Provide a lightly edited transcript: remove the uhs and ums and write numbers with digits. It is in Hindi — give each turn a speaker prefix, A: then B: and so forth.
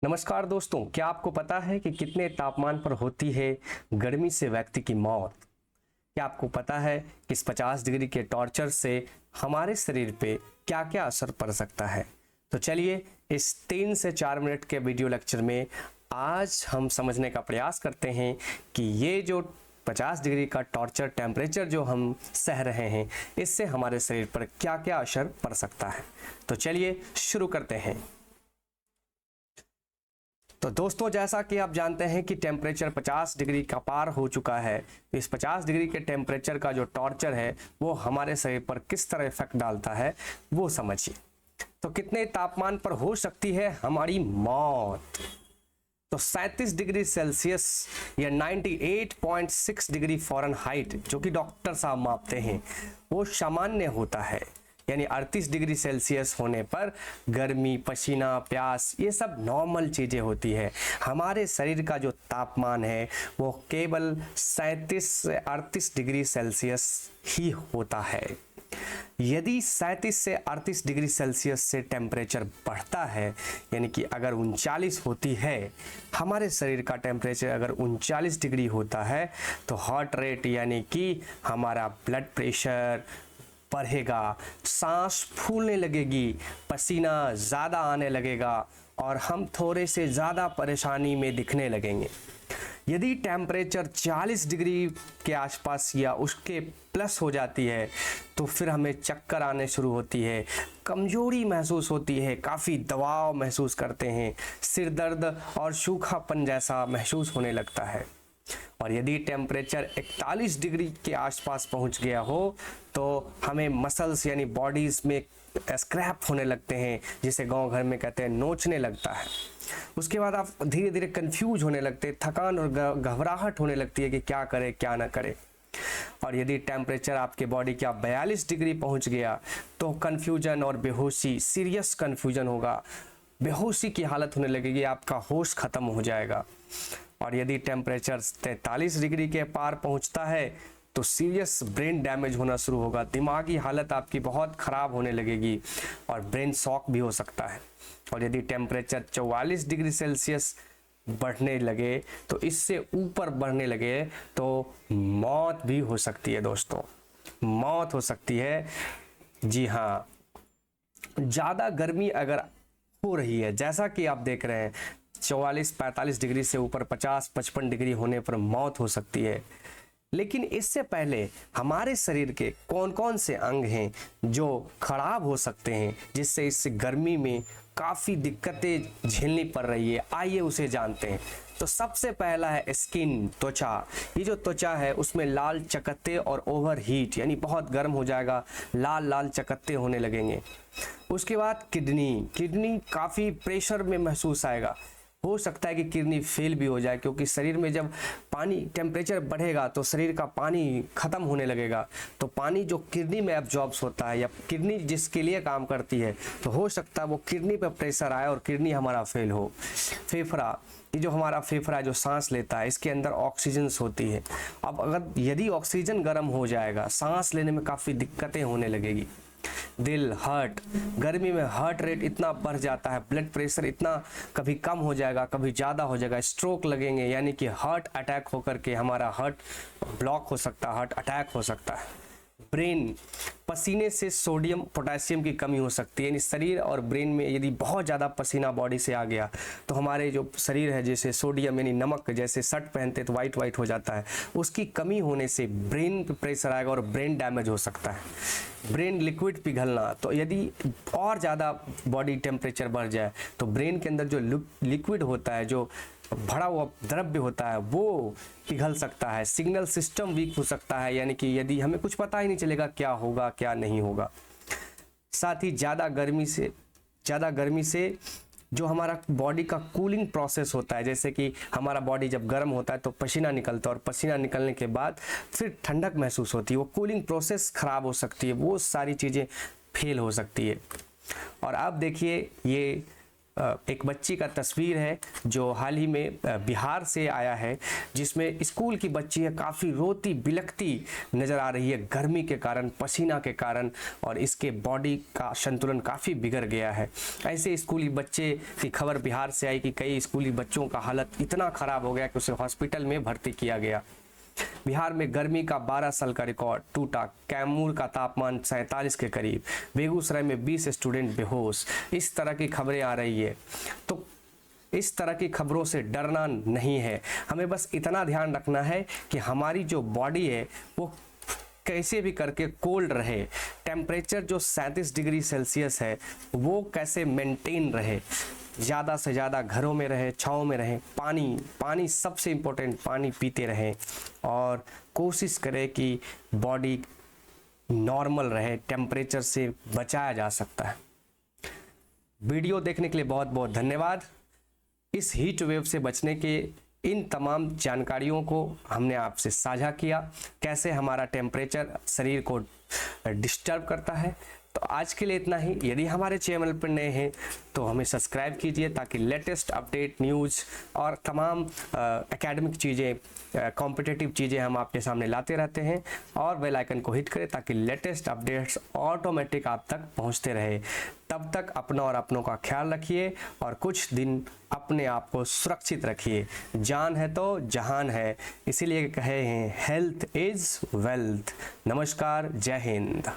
A: नमस्कार दोस्तों, क्या आपको पता है कि कितने तापमान पर होती है गर्मी से व्यक्ति की मौत? क्या आपको पता है कि इस 50 डिग्री के टॉर्चर से हमारे शरीर पे क्या क्या असर पड़ सकता है? तो चलिए इस 3 से 4 मिनट के वीडियो लेक्चर में आज हम समझने का प्रयास करते हैं कि ये जो 50 डिग्री का टॉर्चर टेम्परेचर जो हम सह रहे हैं, इससे हमारे शरीर पर क्या क्या असर पड़ सकता है। तो चलिए शुरू करते हैं। तो दोस्तों, जैसा कि आप जानते हैं कि टेम्परेचर 50 डिग्री का पार हो चुका है। तो इस 50 डिग्री के टेम्परेचर का जो टॉर्चर है वो हमारे शरीर पर किस तरह इफेक्ट डालता है वो समझिए। तो कितने तापमान पर हो सकती है हमारी मौत? तो 37 डिग्री सेल्सियस या 98.6 डिग्री फ़ारेनहाइट जो कि डॉक्टर साहब मापते हैं वो सामान्य होता है। यानी 38 डिग्री सेल्सियस होने पर गर्मी, पसीना, प्यास ये सब नॉर्मल चीज़ें होती है। हमारे शरीर का जो तापमान है वो केवल 37 से 38 डिग्री सेल्सियस ही होता है। यदि 37 से 38 डिग्री सेल्सियस से टेम्परेचर बढ़ता है, यानी कि अगर 39 होती है, हमारे शरीर का टेम्परेचर अगर 39 डिग्री होता है तो हार्ट रेट यानी कि हमारा ब्लड प्रेशर बढ़ेगा, सांस फूलने लगेगी, पसीना ज़्यादा आने लगेगा और हम थोड़े से ज़्यादा परेशानी में दिखने लगेंगे। यदि टेम्परेचर 40 डिग्री के आसपास या उसके प्लस हो जाती है तो फिर हमें चक्कर आने शुरू होती है, कमजोरी महसूस होती है, काफ़ी दबाव महसूस करते हैं, सिर दर्द और सूखापन जैसा महसूस होने लगता है। और यदि टेम्परेचर 41 डिग्री के आसपास पहुंच गया हो तो हमें मसल्स यानी बॉडीज़ में स्क्रैप होने लगते हैं, जिसे गांव घर में कहते हैं नोचने लगता है। उसके बाद आप धीरे धीरे कंफ्यूज होने लगते हैं, थकान और घबराहट होने लगती है कि क्या करें क्या ना करें। और यदि टेम्परेचर आपके बॉडी का 42 डिग्री पहुंच गया तो कन्फ्यूजन और बेहोशी, सीरियस कन्फ्यूजन होगा, बेहोशी की हालत होने लगेगी, आपका होश खत्म हो जाएगा। और यदि टेम्परेचर 43 डिग्री के पार पहुंचता है तो सीरियस ब्रेन डैमेज होना शुरू होगा, दिमागी हालत आपकी बहुत ख़राब होने लगेगी और ब्रेन शॉक भी हो सकता है। और यदि टेम्परेचर 44 डिग्री सेल्सियस बढ़ने लगे तो इससे ऊपर बढ़ने लगे तो मौत भी हो सकती है दोस्तों, मौत हो सकती है। जी हाँ, ज़्यादा गर्मी अगर हो रही है, जैसा कि आप देख रहे हैं 44-45 डिग्री से ऊपर 50-55 डिग्री होने पर मौत हो सकती है। लेकिन इससे पहले हमारे शरीर के कौन कौन से अंग हैं जो खराब हो सकते हैं, जिससे इस गर्मी में काफ़ी दिक्कतें झेलनी पड़ रही है, आइए उसे जानते हैं। तो सबसे पहला है स्किन, त्वचा। ये जो त्वचा है उसमें लाल चकत्ते और ओवर हीट यानी बहुत गर्म हो जाएगा, लाल लाल चकत्ते होने लगेंगे। उसके बाद किडनी काफ़ी प्रेशर में महसूस आएगा, हो सकता है कि किडनी फेल भी हो जाए, क्योंकि शरीर में जब पानी टेम्परेचर बढ़ेगा तो शरीर का पानी ख़त्म होने लगेगा। तो पानी जो किडनी में एब्जॉर्ब्स होता है या किडनी जिसके लिए काम करती है, तो हो सकता है वो किडनी पर प्रेशर आए और किडनी हमारा फेल हो। फेफड़ा, ये जो हमारा फेफड़ा जो सांस लेता है, इसके अंदर ऑक्सीजन होती है। अब यदि ऑक्सीजन गर्म हो जाएगा, सांस लेने में काफ़ी दिक्कतें होने लगेगी। दिल, हार्ट, गर्मी में हार्ट रेट इतना बढ़ जाता है, ब्लड प्रेशर इतना कभी कम हो जाएगा कभी ज़्यादा हो जाएगा, स्ट्रोक लगेंगे, यानी कि हार्ट अटैक होकर के हमारा हार्ट ब्लॉक हो सकता है, हार्ट अटैक हो सकता है। ब्रेन, पसीने से सोडियम पोटेशियम की कमी हो सकती है, यानी शरीर और ब्रेन में यदि बहुत ज़्यादा पसीना बॉडी से आ गया तो हमारे जो शरीर है, जैसे सोडियम यानी नमक, जैसे शर्ट पहनते तो वाइट वाइट हो जाता है, उसकी कमी होने से ब्रेन पे प्रेशर आएगा और ब्रेन डैमेज हो सकता है। ब्रेन लिक्विड पिघलना, तो यदि और ज़्यादा बॉडी टेम्परेचर बढ़ जाए तो ब्रेन के अंदर जो लिक्विड होता है, जो भरा हुआ द्रव्य होता है, वो पिघल सकता है। सिग्नल सिस्टम वीक हो सकता है, यानी कि यदि हमें कुछ पता ही नहीं चलेगा क्या होगा क्या नहीं होगा। साथ ही ज़्यादा गर्मी से जो हमारा बॉडी का कूलिंग प्रोसेस होता है, जैसे कि हमारा बॉडी जब गर्म होता है तो पसीना निकलता है और पसीना निकलने के बाद फिर ठंडक महसूस होती है, वो कूलिंग प्रोसेस ख़राब हो सकती है, वो सारी चीज़ें फेल हो सकती है। और अब देखिए ये एक बच्ची का तस्वीर है जो हाल ही में बिहार से आया है, जिसमें स्कूल की बच्ची है, काफ़ी रोती बिलखती नज़र आ रही है गर्मी के कारण, पसीना के कारण, और इसके बॉडी का संतुलन काफ़ी बिगड़ गया है। ऐसे स्कूली बच्चे की खबर बिहार से आई कि कई स्कूली बच्चों का हालत इतना ख़राब हो गया कि उसे हॉस्पिटल में भर्ती किया गया। बिहार में गर्मी का 12 साल का रिकॉर्ड टूटा, कैमूर का तापमान 47 के करीब, बेगूसराय में 20 स्टूडेंट बेहोश। इस तरह की खबरें आ रही है, तो इस तरह की खबरों से डरना नहीं है, हमें बस इतना ध्यान रखना है कि हमारी जो बॉडी है वो कैसे भी करके कोल्ड रहे, टेम्परेचर जो 37 डिग्री सेल्सियस है वो कैसे मेंटेन रहे, ज़्यादा से ज़्यादा घरों में रहे, छाँव में रहे, पानी सबसे इम्पोर्टेंट, पानी पीते रहें और कोशिश करें कि बॉडी नॉर्मल रहे, टेम्परेचर से बचाया जा सकता है। वीडियो देखने के लिए बहुत बहुत धन्यवाद। इस हीट वेव से बचने के इन तमाम जानकारियों को हमने आपसे साझा किया, कैसे हमारा टेम्परेचर शरीर को डिस्टर्ब करता है। तो आज के लिए इतना ही। यदि हमारे चैनल पर नए हैं तो हमें सब्सक्राइब कीजिए, ताकि लेटेस्ट अपडेट, न्यूज़ और तमाम एकेडमिक चीज़ें, कॉम्पिटिटिव चीज़ें हम आपके सामने लाते रहते हैं। और बेल आइकन को हिट करें ताकि लेटेस्ट अपडेट्स ऑटोमेटिक आप तक पहुंचते रहे। तब तक अपना और अपनों का ख्याल रखिए और कुछ दिन अपने आप को सुरक्षित रखिए। जान है तो जहान है, इसीलिए कहे हैं हेल्थ इज़ वेल्थ। नमस्कार, जय हिंद।